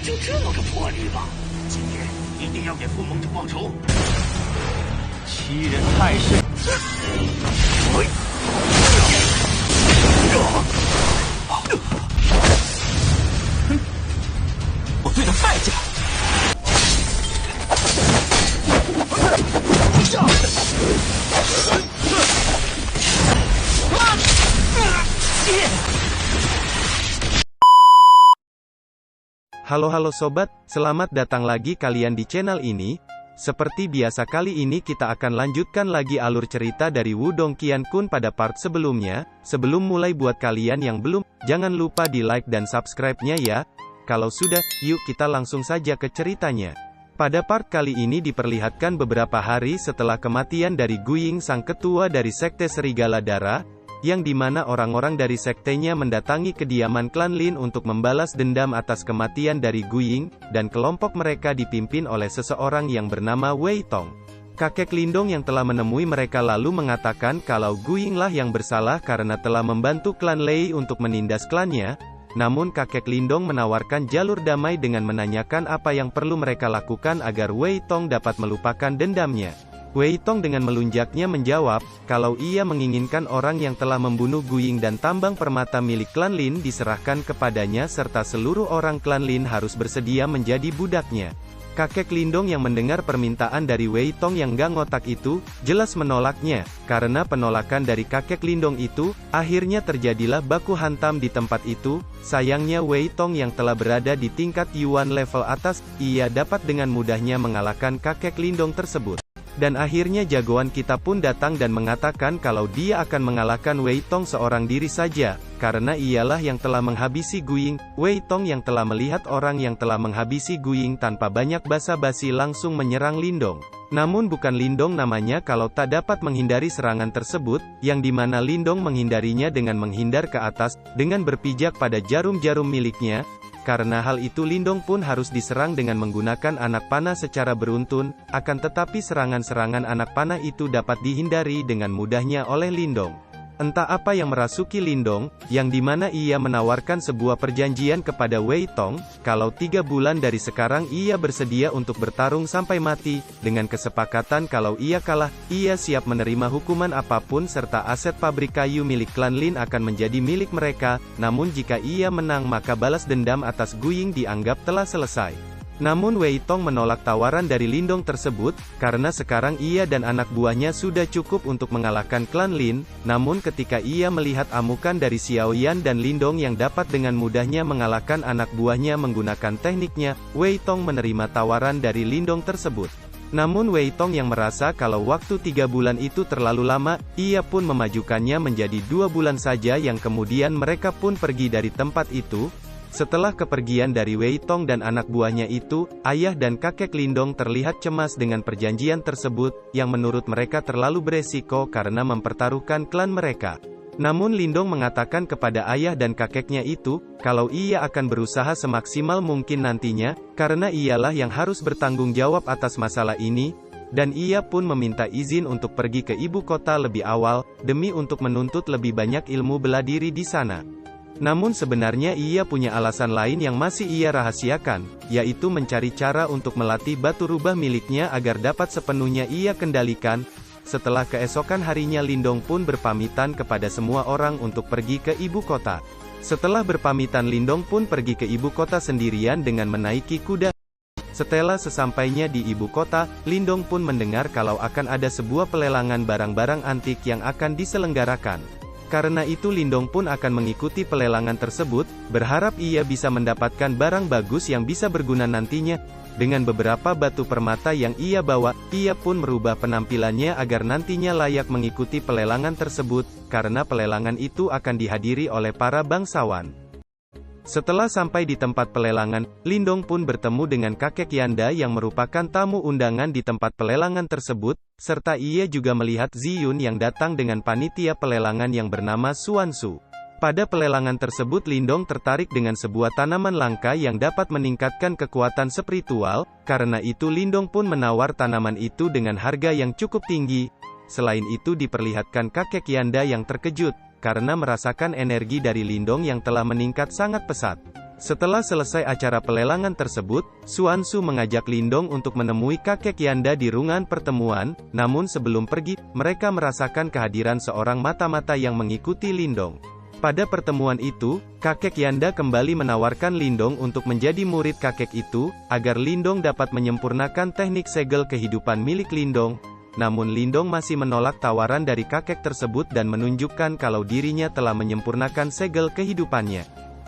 就这么个魄力吗？今天一定要给傅盟主报仇！欺人太甚！我对的太假。Halo sobat, selamat datang lagi kalian di channel ini. Seperti biasa kali ini kita akan lanjutkan lagi alur cerita dari Wudong Qiankun pada part sebelumnya. Sebelum mulai buat kalian yang belum, jangan lupa di like dan subscribe-nya ya. Kalau sudah, yuk kita langsung saja ke ceritanya. Pada part kali ini diperlihatkan beberapa hari setelah kematian dari Guying sang ketua dari Sekte Serigala Darah, yang dimana orang-orang dari sektenya mendatangi kediaman klan Lin untuk membalas dendam atas kematian dari Guying, dan kelompok mereka dipimpin oleh seseorang yang bernama Wei Tong. Kakek Lindong yang telah menemui mereka lalu mengatakan kalau Guying lah yang bersalah karena telah membantu klan Lei untuk menindas klannya, namun kakek Lindong menawarkan jalur damai dengan menanyakan apa yang perlu mereka lakukan agar Wei Tong dapat melupakan dendamnya. Wei Tong dengan melunjaknya menjawab, kalau ia menginginkan orang yang telah membunuh Guying dan tambang permata milik klan Lin diserahkan kepadanya serta seluruh orang klan Lin harus bersedia menjadi budaknya. Kakek Lindong yang mendengar permintaan dari Wei Tong yang gak ngotak itu, jelas menolaknya. Karena penolakan dari kakek Lindong itu, akhirnya terjadilah baku hantam di tempat itu. Sayangnya Wei Tong yang telah berada di tingkat Yuan level atas, ia dapat dengan mudahnya mengalahkan kakek Lindong tersebut. Dan akhirnya jagoan kita pun datang dan mengatakan kalau dia akan mengalahkan Wei Tong seorang diri saja, karena ialah yang telah menghabisi Guying. Wei Tong yang telah melihat orang yang telah menghabisi Guying tanpa banyak basa-basi langsung menyerang Lindong. Namun bukan Lindong namanya kalau tak dapat menghindari serangan tersebut, yang dimana Lindong menghindarinya dengan menghindar ke atas, dengan berpijak pada jarum-jarum miliknya. Karena hal itu Lindong pun harus diserang dengan menggunakan anak panah secara beruntun, akan tetapi serangan-serangan anak panah itu dapat dihindari dengan mudahnya oleh Lindong. Entah apa yang merasuki Lindong, yang dimana ia menawarkan sebuah perjanjian kepada Wei Tong, kalau 3 bulan dari sekarang ia bersedia untuk bertarung sampai mati, dengan kesepakatan kalau ia kalah, ia siap menerima hukuman apapun serta aset pabrik kayu milik klan Lin akan menjadi milik mereka, namun jika ia menang maka balas dendam atas Guying dianggap telah selesai. Namun Wei Tong menolak tawaran dari Lindong tersebut, karena sekarang ia dan anak buahnya sudah cukup untuk mengalahkan klan Lin. Namun ketika ia melihat amukan dari Xiao Yan dan Lindong yang dapat dengan mudahnya mengalahkan anak buahnya menggunakan tekniknya, Wei Tong menerima tawaran dari Lindong tersebut. Namun Wei Tong yang merasa kalau waktu 3 bulan itu terlalu lama, ia pun memajukannya menjadi 2 bulan saja yang kemudian mereka pun pergi dari tempat itu. Setelah kepergian dari Wei Tong dan anak buahnya itu, ayah dan kakek Lindong terlihat cemas dengan perjanjian tersebut, yang menurut mereka terlalu beresiko karena mempertaruhkan klan mereka. Namun Lindong mengatakan kepada ayah dan kakeknya itu, kalau ia akan berusaha semaksimal mungkin nantinya, karena ialah yang harus bertanggung jawab atas masalah ini, dan ia pun meminta izin untuk pergi ke ibu kota lebih awal, demi untuk menuntut lebih banyak ilmu bela diri di sana. Namun sebenarnya ia punya alasan lain yang masih ia rahasiakan, yaitu mencari cara untuk melatih batu rubah miliknya agar dapat sepenuhnya ia kendalikan. Setelah keesokan harinya Lindong pun berpamitan kepada semua orang untuk pergi ke ibu kota. Setelah berpamitan Lindong pun pergi ke ibu kota sendirian dengan menaiki kuda. Setelah sesampainya di ibu kota, Lindong pun mendengar kalau akan ada sebuah pelelangan barang-barang antik yang akan diselenggarakan. Karena itu Lindong pun akan mengikuti pelelangan tersebut, berharap ia bisa mendapatkan barang bagus yang bisa berguna nantinya. Dengan beberapa batu permata yang ia bawa, ia pun merubah penampilannya agar nantinya layak mengikuti pelelangan tersebut, karena pelelangan itu akan dihadiri oleh para bangsawan. Setelah sampai di tempat pelelangan, Lindong pun bertemu dengan kakek Yanda yang merupakan tamu undangan di tempat pelelangan tersebut, serta ia juga melihat Ziyun yang datang dengan panitia pelelangan yang bernama Suansu. Pada pelelangan tersebut Lindong tertarik dengan sebuah tanaman langka yang dapat meningkatkan kekuatan spiritual, karena itu Lindong pun menawar tanaman itu dengan harga yang cukup tinggi. Selain itu diperlihatkan kakek Yanda yang terkejut, karena merasakan energi dari Lindong yang telah meningkat sangat pesat. Setelah selesai acara pelelangan tersebut, Xuanzu mengajak Lindong untuk menemui kakek Yanda di ruangan pertemuan, namun sebelum pergi, mereka merasakan kehadiran seorang mata-mata yang mengikuti Lindong. Pada pertemuan itu, kakek Yanda kembali menawarkan Lindong untuk menjadi murid kakek itu, agar Lindong dapat menyempurnakan teknik segel kehidupan milik Lindong. Namun Lindong masih menolak tawaran dari kakek tersebut dan menunjukkan kalau dirinya telah menyempurnakan segel kehidupannya.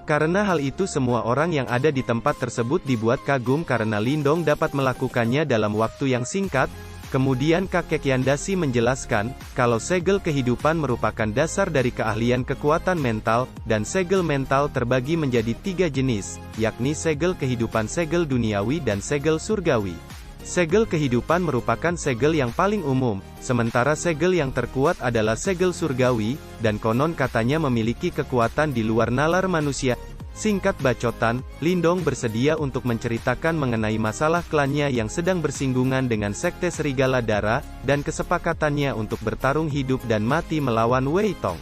Karena hal itu semua orang yang ada di tempat tersebut dibuat kagum karena Lindong dapat melakukannya dalam waktu yang singkat. Kemudian kakek Yandasi menjelaskan, kalau segel kehidupan merupakan dasar dari keahlian kekuatan mental, dan segel mental terbagi menjadi 3 jenis, yakni segel kehidupan, segel duniawi dan segel surgawi. Segel kehidupan merupakan segel yang paling umum, sementara segel yang terkuat adalah segel surgawi, dan konon katanya memiliki kekuatan di luar nalar manusia. Singkat bacotan, Lindong bersedia untuk menceritakan mengenai masalah klannya yang sedang bersinggungan dengan Sekte Serigala Dara, dan kesepakatannya untuk bertarung hidup dan mati melawan Wei Tong.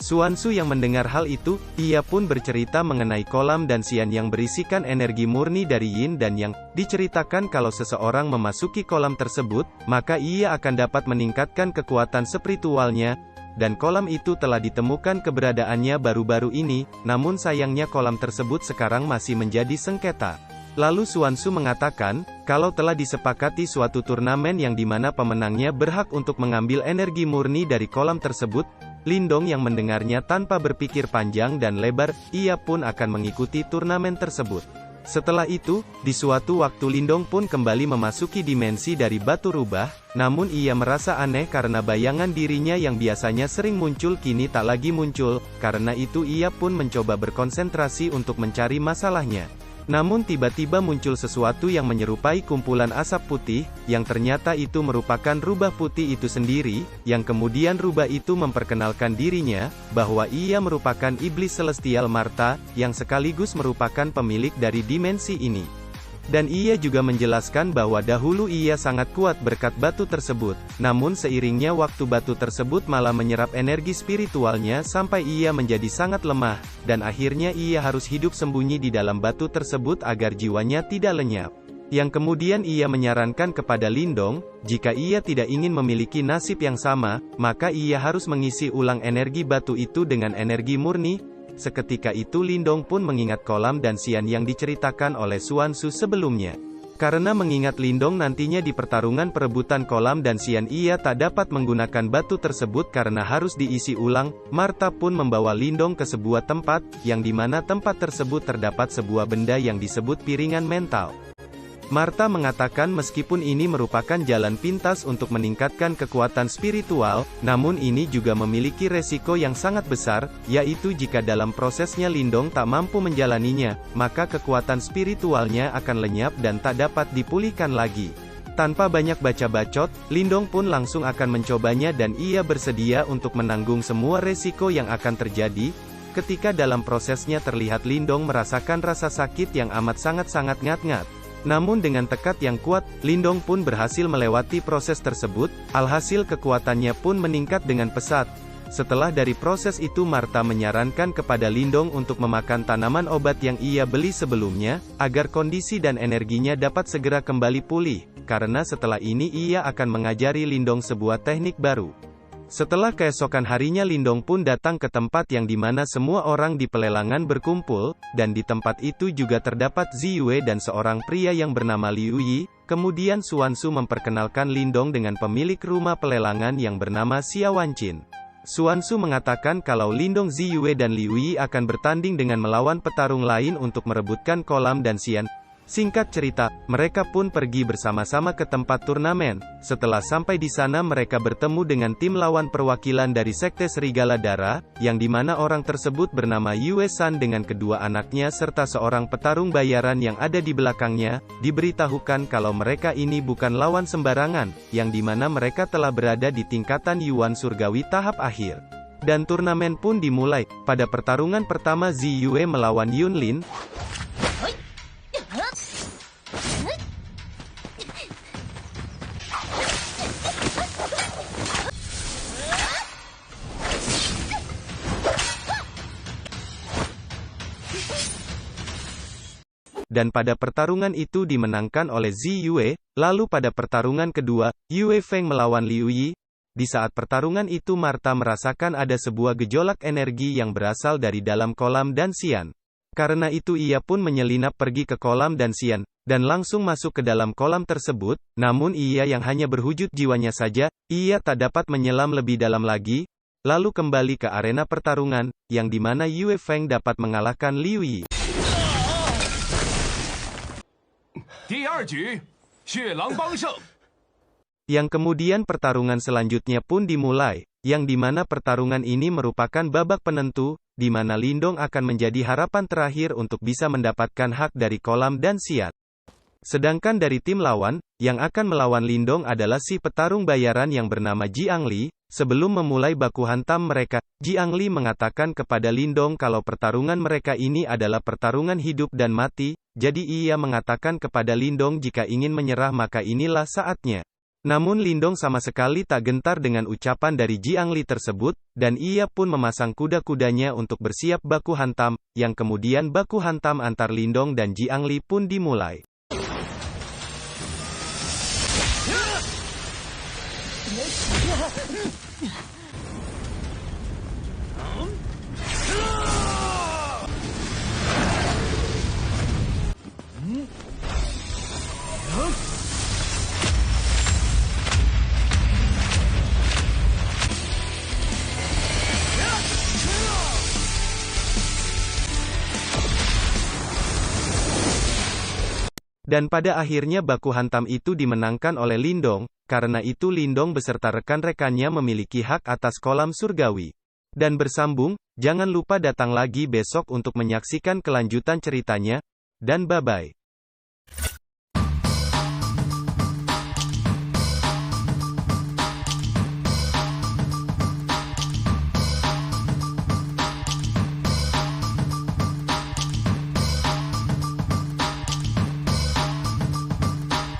Xuanzu yang mendengar hal itu, ia pun bercerita mengenai kolam dan xian yang berisikan energi murni dari yin dan yang, diceritakan kalau seseorang memasuki kolam tersebut, maka ia akan dapat meningkatkan kekuatan spiritualnya, dan kolam itu telah ditemukan keberadaannya baru-baru ini, namun sayangnya kolam tersebut sekarang masih menjadi sengketa. Lalu Xuanzu mengatakan, kalau telah disepakati suatu turnamen yang dimana pemenangnya berhak untuk mengambil energi murni dari kolam tersebut, Lindong yang mendengarnya tanpa berpikir panjang dan lebar, ia pun akan mengikuti turnamen tersebut. Setelah itu, di suatu waktu Lindong pun kembali memasuki dimensi dari batu rubah, namun ia merasa aneh karena bayangan dirinya yang biasanya sering muncul kini tak lagi muncul, karena itu ia pun mencoba berkonsentrasi untuk mencari masalahnya. Namun tiba-tiba muncul sesuatu yang menyerupai kumpulan asap putih, yang ternyata itu merupakan rubah putih itu sendiri, yang kemudian rubah itu memperkenalkan dirinya, bahwa ia merupakan iblis celestial Marta, yang sekaligus merupakan pemilik dari dimensi ini. Dan ia juga menjelaskan bahwa dahulu ia sangat kuat berkat batu tersebut, namun seiringnya waktu batu tersebut malah menyerap energi spiritualnya sampai ia menjadi sangat lemah, dan akhirnya ia harus hidup sembunyi di dalam batu tersebut agar jiwanya tidak lenyap. Yang kemudian ia menyarankan kepada Lindong, jika ia tidak ingin memiliki nasib yang sama, maka ia harus mengisi ulang energi batu itu dengan energi murni. Seketika itu Lindong pun mengingat kolam dan xian yang diceritakan oleh Xuanzu sebelumnya. Karena mengingat Lindong nantinya di pertarungan perebutan kolam dan xian ia tak dapat menggunakan batu tersebut karena harus diisi ulang, Marta pun membawa Lindong ke sebuah tempat, yang dimana tempat tersebut terdapat sebuah benda yang disebut piringan mental. Marta mengatakan meskipun ini merupakan jalan pintas untuk meningkatkan kekuatan spiritual, namun ini juga memiliki resiko yang sangat besar, yaitu jika dalam prosesnya Lindong tak mampu menjalaninya, maka kekuatan spiritualnya akan lenyap dan tak dapat dipulihkan lagi. Tanpa banyak baca-bacot, Lindong pun langsung akan mencobanya dan ia bersedia untuk menanggung semua resiko yang akan terjadi. Ketika dalam prosesnya terlihat Lindong merasakan rasa sakit yang amat sangat-sangat ngat-ngat. Namun dengan tekad yang kuat, Lindong pun berhasil melewati proses tersebut, alhasil kekuatannya pun meningkat dengan pesat. Setelah dari proses itu Marta menyarankan kepada Lindong untuk memakan tanaman obat yang ia beli sebelumnya, agar kondisi dan energinya dapat segera kembali pulih, karena setelah ini ia akan mengajari Lindong sebuah teknik baru. Setelah keesokan harinya Lindong pun datang ke tempat yang dimana semua orang di pelelangan berkumpul, dan di tempat itu juga terdapat Ziyue dan seorang pria yang bernama Liu Yi. Kemudian Xuanzu memperkenalkan Lindong dengan pemilik rumah pelelangan yang bernama Xia Wancin. Xuanzu mengatakan kalau Lindong, Ziyue dan Liu Yi akan bertanding dengan melawan petarung lain untuk merebutkan kolam dan xian. Singkat cerita, mereka pun pergi bersama-sama ke tempat turnamen. Setelah sampai di sana mereka bertemu dengan tim lawan perwakilan dari Sekte Serigala Dara, yang dimana orang tersebut bernama Yue San dengan kedua anaknya serta seorang petarung bayaran yang ada di belakangnya. Diberitahukan kalau mereka ini bukan lawan sembarangan, yang dimana mereka telah berada di tingkatan Yuan Surgawi tahap akhir. Dan turnamen pun dimulai. Pada pertarungan pertama Ziyue melawan Yunlin. dan pada pertarungan itu dimenangkan oleh Ziyue. Lalu pada pertarungan kedua, Yue Feng melawan Liu Yi. Di saat pertarungan itu Martha merasakan ada sebuah gejolak energi yang berasal dari dalam kolam Danxian. Karena itu ia pun menyelinap pergi ke kolam Danxian, dan langsung masuk ke dalam kolam tersebut. Namun ia yang hanya berwujud jiwanya saja, ia tak dapat menyelam lebih dalam lagi. Lalu kembali ke arena pertarungan, yang dimana Yue Feng dapat mengalahkan Liu Yi. 第二局，血狼帮胜。 Yang kemudian pertarungan selanjutnya pun dimulai, yang dimana pertarungan ini merupakan babak penentu, di mana Lindong akan menjadi harapan terakhir untuk bisa mendapatkan hak dari kolam Danxian. Sedangkan dari tim lawan, yang akan melawan Lindong adalah si petarung bayaran yang bernama Jiang Li. Sebelum memulai baku hantam mereka, Jiang Li mengatakan kepada Lindong kalau pertarungan mereka ini adalah pertarungan hidup dan mati, jadi ia mengatakan kepada Lindong jika ingin menyerah maka inilah saatnya. Namun Lindong sama sekali tak gentar dengan ucapan dari Jiang Li tersebut, dan ia pun memasang kuda-kudanya untuk bersiap baku hantam, yang kemudian baku hantam antar Lindong dan Jiang Li pun dimulai. Dan pada akhirnya baku hantam itu dimenangkan oleh Lindong, karena itu Lindong beserta rekan-rekannya memiliki hak atas kolam surgawi. Dan bersambung, jangan lupa datang lagi besok untuk menyaksikan kelanjutan ceritanya, dan bye-bye.